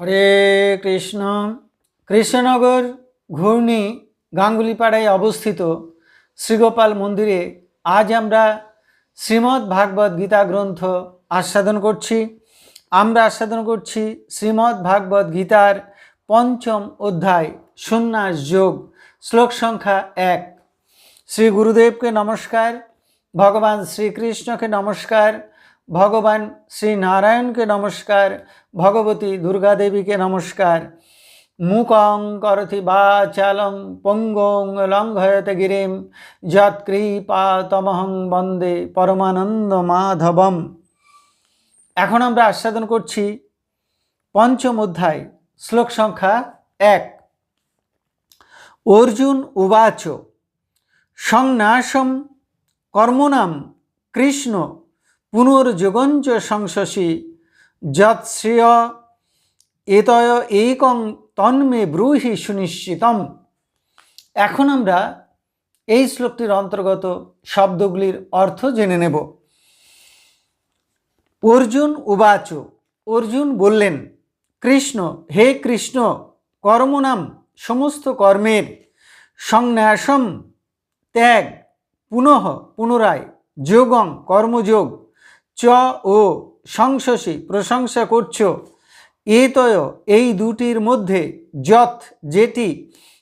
হরে কৃষ্ণ। কৃষ্ণনগর ঘূর্ণি গাঙ্গুলিপাড়ায় অবস্থিত শ্রীগোপাল মন্দিরে আজ আমরা শ্রীমদ্ ভাগবত গীতা গ্রন্থ আস্বাদন করছি। শ্রীমদ্ ভাগবত গীতার পঞ্চম অধ্যায় সন্ন্যাস যোগ, শ্লোক সংখ্যা 1। শ্রী গুরুদেবকে নমস্কার, ভগবান শ্রীকৃষ্ণকে নমস্কার, ভগবান শ্রী নারায়ণকে নমস্কার, ভগবতী দুর্গা দেবীকে নমস্কার। মুকং করতি বাচালং পঙ্গং লঙ্ঘয়তে গিরিম যৎকৃপাতমহং বন্দে পরমানন্দ মাধবম। এখন আমরা আস্বাদন করছি পঞ্চম অধ্যায়, শ্লোক সংখ্যা 1। অর্জুন উবাচ সংন্যাসম কর্মণাম কৃষ্ণ পুনর্যোগঞ্চ সংশসি যৎশ্রেয় এতয় একং তন্মে ব্রূহি সুনিশ্চিতম। এখন আমরা এই শ্লোকটির অন্তর্গত শব্দগুলির অর্থ জেনে নেব। অর্জুন উবাচ, অর্জুন বললেন, কৃষ্ণ, হে কৃষ্ণ, কর্মনাম সমস্ত কর্মের, সংন্যাসম ত্যাগ, পুনঃ পুনরায়, যোগং কর্মযোগ, চ ও সংশসী প্রশংসা করছ, এতয় এই দুটির মধ্যে, যৎ যেটি,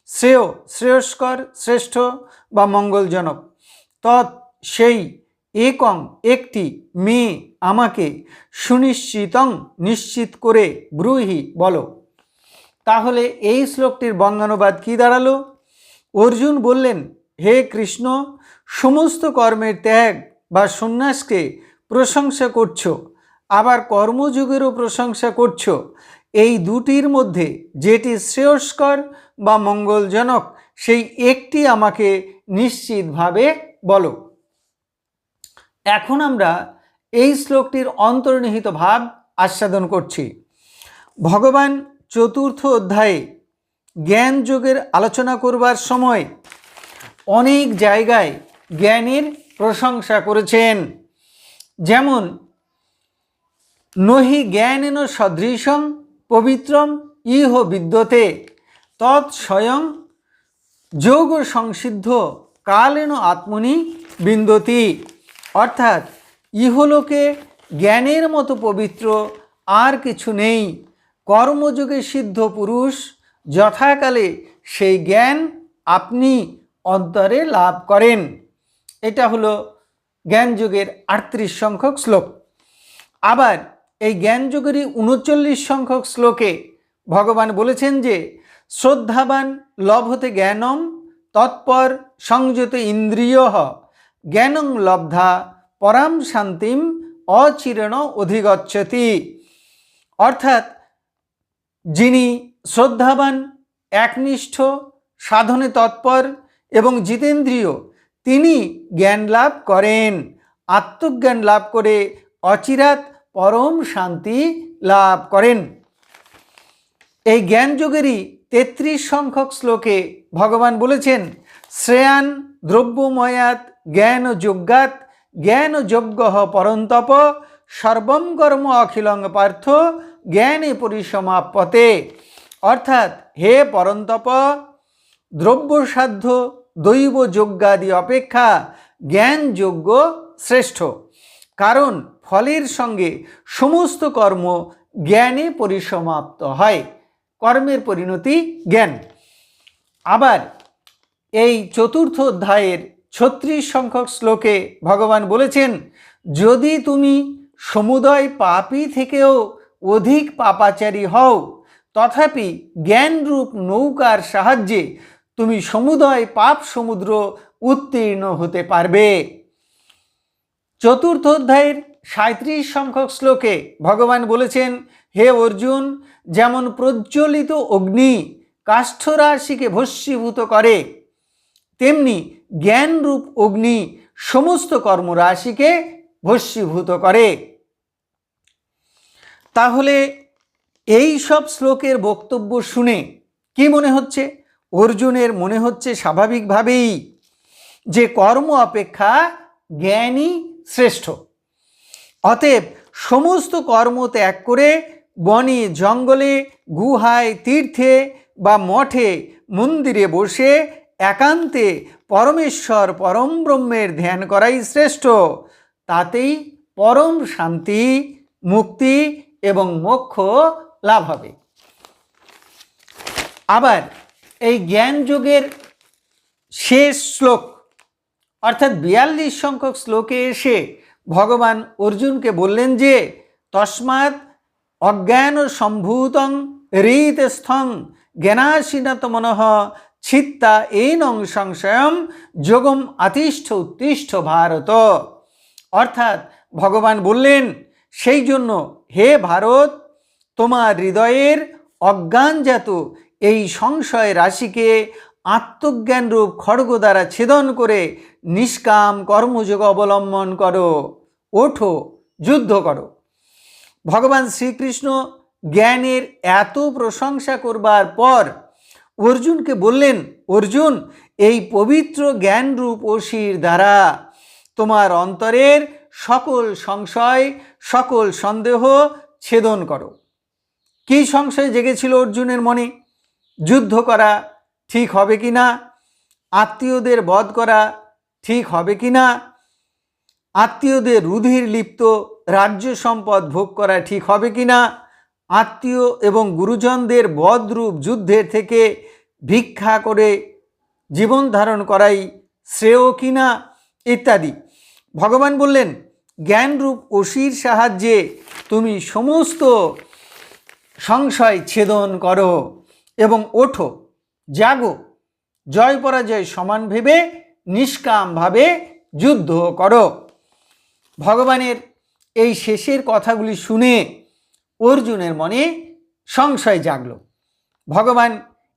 শ্রেয় শ্রেয়স্কর শ্রেষ্ঠ বা মঙ্গলজনক, তৎ সেই, একং একটি, মে আমাকে, সুনিশ্চিতং নিশ্চিত করে, ব্রূহি বলো। তাহলে এই শ্লোকটির বঙ্গানুবাদ কি দাঁড়ালো? অর্জুন বললেন, হে কৃষ্ণ, সমস্ত কর্মের ত্যাগ বা সন্ন্যাসকে প্রশংসা করছো, আবার কর্মযোগেরও প্রশংসা করছো। এই দুটির মধ্যে যেটি শ্রেয়স্কর বা মঙ্গলজনক, সেই একটি আমাকে নিশ্চিতভাবে বলো। এখন আমরা এই শ্লোকটির অন্তর্নিহিত ভাব আস্বাদন করছি। ভগবান চতুর্থ অধ্যায়ে জ্ঞান যোগের আলোচনা করবার সময় অনেক জায়গায় জ্ঞানের প্রশংসা করেছেন। যেমন নহি জ্ঞানেন সদৃশং পবিত্রম ইহ বিদ্যতে তৎ স্বয়ং যোগ সংসিদ্ধ কালেন আত্মনি বিন্দতি। অর্থাৎ ইহলোকে জ্ঞানের মতো পবিত্র আর কিছু নেই। কর্মযোগে সিদ্ধ পুরুষ যথাকালে সেই জ্ঞান আপনি অন্তরে লাভ করেন। এটা হলো জ্ঞানযোগের 38 সংখ্যক শ্লোক। আবার এই জ্ঞানযোগেরই 39 সংখ্যক শ্লোকে ভগবান বলেছেন যে শ্রদ্ধাবান লভতে জ্ঞানম তৎপর সংযত ইন্দ্রিয় জ্ঞানং লব্ধা পরাম শান্তিম অচিরেণ অধিগচ্ছতি। অর্থাৎ যিনি শ্রদ্ধাবান, একনিষ্ঠ, সাধনে তৎপর এবং জিতেন্দ্রিয়, তিনি জ্ঞান লাভ করেন। আত্মজ্ঞান লাভ করে অচিরাৎ পরম শান্তি লাভ করেন। এই জ্ঞানযোগেরই 33 সংখ্যক শ্লোকে ভগবান বলেছেন, শ্রেয়ান দ্রব্যময়াত জ্ঞান যজ্ঞাত জ্ঞান যজ্ঞ পরন্তপ সর্বম কর্ম অখিলং পার্থ জ্ঞানে পরিসমাপ্যতে। অর্থাৎ হে পরন্তপ, দ্রব্যসাধ্য দৈব যজ্ঞাদি অপেক্ষা জ্ঞান যজ্ঞ শ্রেষ্ঠ, কারণ ফলের সঙ্গে সমস্ত কর্ম জ্ঞানে পরিসমাপ্ত হয়। কর্মের পরিণতি জ্ঞান। আবার এই চতুর্থ অধ্যায়ের 36 সংখ্যক শ্লোকে ভগবান বলেছেন, যদি তুমি সমুদয় পাপী থেকেও অধিক পাপাচারী হও, তথাপি জ্ঞানরূপ নৌকার সাহায্যে তুমি সমুদয় পাপ সমুদ্র উত্তীর্ণ হতে পারবে। চতুর্থ অধ্যায়ের 37 সংখ্যক শ্লোকে ভগবান বলেছেন, হে অর্জুন, যেমন প্রজ্বলিত অগ্নি কাষ্ঠরাশিকে ভস্মীভূত করে, তেমনি জ্ঞানরূপ অগ্নি সমস্ত কর্মরাশিকে ভস্মীভূত করে। তাহলে এই সব শ্লোকের বক্তব্য শুনে কি মনে হচ্ছে? অর্জুনের মনে হচ্ছে স্বাভাবিকভাবেই যে কর্ম অপেক্ষা জ্ঞানই শ্রেষ্ঠ। অতএব সমস্ত কর্ম ত্যাগ করে বনে জঙ্গলে, গুহায়, তীর্থে বা মঠে মন্দিরে বসে একান্তে পরমেশ্বর পরম ব্রহ্মের ধ্যান করাই শ্রেষ্ঠ। তাতেই পরম শান্তি, মুক্তি এবং মোক্ষ লাভ হবে। আবার এই জ্ঞান যোগের শেষ শ্লোক অর্থাৎ 42 সংখ্যক শ্লোকে এসে ভগবান অর্জুনকে বললেন যে তস্মাৎ অজ্ঞান সম্ভূতং হৃতস্থং জ্ঞানাসীনত মনঃ ছিত্তা এইনং সংশয়ম যোগম আতিষ্ঠ উত্তিষ্ঠ ভারত। অর্থাৎ ভগবান বললেন সেই জন্য হে ভারত, তোমার হৃদয়ের অজ্ঞানজাত এই সংশয় রাশিকে আত্মজ্ঞানরূপ খড়গ দ্বারা ছেদন করে নিষ্কাম কর্মযোগ অবলম্বন করো, ওঠো, যুদ্ধ করো। ভগবান শ্রীকৃষ্ণ জ্ঞানের এত প্রশংসা করবার পর অর্জুনকে বললেন, অর্জুন, এই পবিত্র জ্ঞানরূপ অসির দ্বারা তোমার অন্তরের সকল সংশয়, সকল সন্দেহ ছেদন করো। কী সংশয় জেগেছিল অর্জুনের মনে? যুদ্ধ করা ঠিক হবে কি না, আত্মীয়দের বধ করা ঠিক হবে কি না, আত্মীয়দের রুধির লিপ্ত রাজ্য সম্পদ ভোগ করা ঠিক হবে কি না, আত্মীয় এবং গুরুজনদের বধরূপ যুদ্ধের থেকে ভিক্ষা করে জীবন ধারণ করাই শ্রেয় কি না, ইত্যাদি। ভগবান বললেন জ্ঞানরূপ অসির সাহায্যে তুমি সমস্ত সংশয় ছেদন করো এবং ওঠো, জাগো, জয় পরাজয় সমান ভেবে নিষ্কামভাবে যুদ্ধ করো। ভগবানের এই শেষের কথাগুলি শুনে অর্জুনের মনে সংশয় জাগল। ভগবান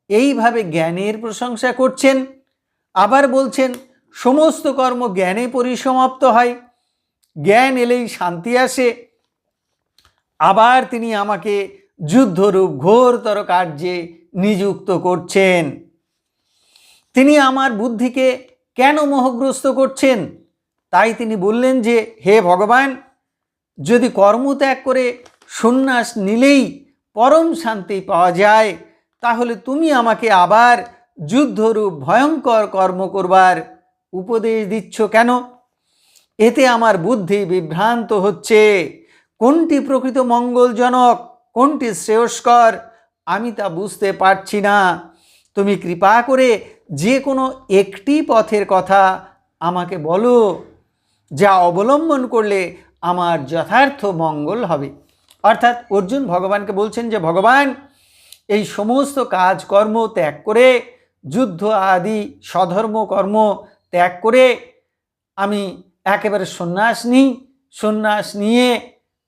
এইভাবে জ্ঞানের প্রশংসা করছেন, আবার বলছেন সমস্ত কর্ম জ্ঞানে পরিসমাপ্ত হয়, জ্ঞান এলেই শান্তি আসে। আবার তিনি আমাকে যুদ্ধরূপ ঘোরতর কার্যে নিযুক্ত করছেন। তিনি আমার বুদ্ধিকে কেন মোহগ্রস্ত করছেন? তাই তিনি বললেন যে হে ভগবান, যদি কর্মত্যাগ করে সন্ন্যাস নিলেই পরম শান্তি পাওয়া যায়, তাহলে তুমি আমাকে আবার যুদ্ধরূপ ভয়ঙ্কর কর্ম করবার উপদেশ দিচ্ছ কেন? এতে আমার বুদ্ধি বিভ্রান্ত হচ্ছে। কোনটি প্রকৃত মঙ্গলজনক, কোনটি শ্রেয়স্কর আমি তা বুঝতে পারছি না। তুমি কৃপা করে যে কোনো একটি পথের কথা আমাকে বলো, যা অবলম্বন করলে আমার যথার্থ মঙ্গল হবে। অর্থাৎ অর্জুন ভগবানকে বলছেন যে ভগবান, এই সমস্ত কাজকর্ম ত্যাগ করে, যুদ্ধ আদি স্বধর্ম কর্ম ত্যাগ করে আমি একেবারে সন্ন্যাস নিই, সন্ন্যাস নিয়ে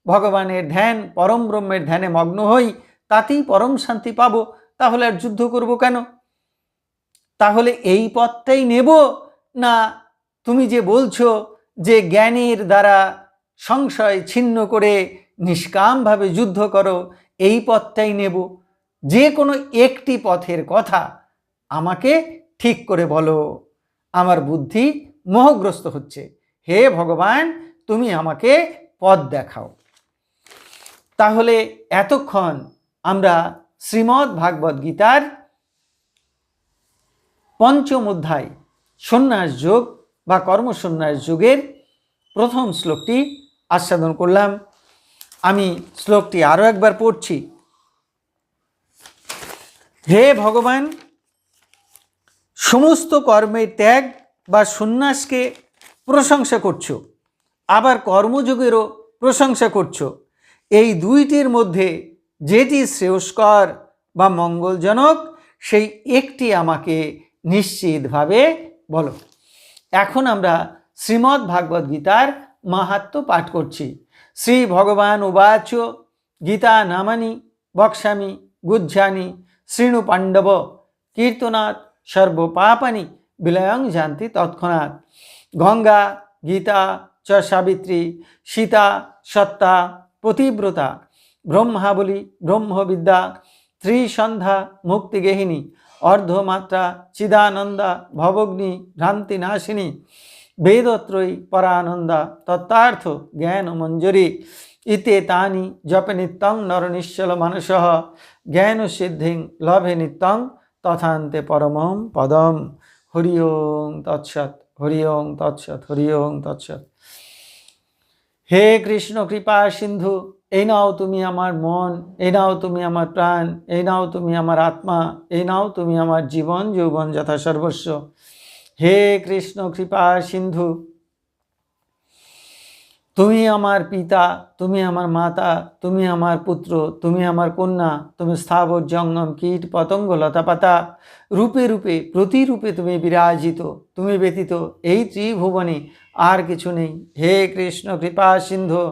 ভগবানের ধ্যান, পরম ব্রহ্মের ধ্যানে মগ্ন হই, তাতেই পরম শান্তি পাবো। তাহলে আর যুদ্ধ করব কেন? তাহলে এই পথটাই নেব, না তুমি যে বলছো যে জ্ঞানের দ্বারা সংশয় ছিন্ন করে নিষ্কামভাবে যুদ্ধ করো, এই পথটাই নেব? যে কোনো একটি পথের কথা আমাকে ঠিক করে বলো, আমার বুদ্ধি মোহগ্রস্ত হচ্ছে। হে ভগবান, তুমি আমাকে পথ দেখাও। তাহলে এতক্ষণ আমরা শ্রীমদ্ ভাগবত গীতার পঞ্চম অধ্যায় সন্ন্যাস যোগ বা কর্মসন্ন্যাস যোগের প্রথম শ্লোকটি আস্বাদন করলাম। আমি শ্লোকটি আরও একবার পড়ছি। হে ভগবান, সমস্ত কর্মের ত্যাগ বা সন্ন্যাসকে প্রশংসা করছো, আবার কর্মযোগেরও প্রশংসা করছো। এই দুইটির মধ্যে যেটি শ্রেয়স্কর বা মঙ্গলজনক, সেই একটি আমাকে নিশ্চিতভাবে বলো। এখন আমরা শ্রীমদ্ ভাগবত গীতার মাহাত্ম্য পাঠ করছি। শ্রী ভগবান উবাচ গীতা নামানি বক্ষ্যামি গুহ্যানি শৃণু পাণ্ডব কীর্তনাৎ সর্বপাপানি বিলয়ং যান্তি তৎক্ষণাৎ। গঙ্গা গীতা চ সাবিত্রী সীতা সত্তা পতিব্রতা ব্রহ্মাবলী ব্রহ্মবিদ্যা ত্রিসন্ধ্যা মুক্তিগেহিনী অর্ধমাত্রা চিদানন্দা ভবগ্নি ভ্রান্তিনাশিনী বেদত্রয়ী পরানন্দা তত্ত্বার্থ জ্ঞান মঞ্জরি ইতে তানি জপে নিত্যং নর নিশ্চল মানসঃ জ্ঞান সিদ্ধিং লভে নিত্যং তথান্তে পরমম পদম। হরি ওং তৎসৎ, হরি ওং তৎসৎ, হরি ওং তৎসৎ। হে কৃষ্ণ কৃপা সিন্ধু, এই নাও তুমি আমার মন, এই নাও তুমি আমার প্রাণ, এই নাও তুমি আমার আত্মা, এই নাও তুমি আমার জীবন যৌবন যথা সর্বস্ব। হে কৃষ্ণ কৃপা সিন্ধু, তুমি আমার পিতা, তুমি আমার মাতা, তুমি আমার পুত্র, তুমি আমার কন্যা, তুমি স্থাবর জঙ্গম কীট পতঙ্গ লতাপাতা রূপে রূপে প্রতিরূপে তুমি বিরাজিত, তুমি ব্যতীত এই ত্রিভুবনে আর কিছু নেই। হে কৃষ্ণ কৃপা সিন্ধু,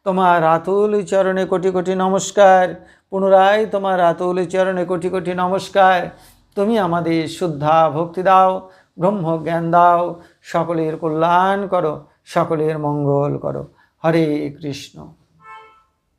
তোমার আতুল চরণে কোটি কোটি নমস্কার, পুনরায় তোমার আতুল চরণে কোটি কোটি নমস্কার। তুমি আমাদের শুদ্ধা ভক্তি দাও, ব্রহ্ম জ্ঞান দাও, সকলের কল্যাণ করো, সকলের মঙ্গল করো। হরে কৃষ্ণ।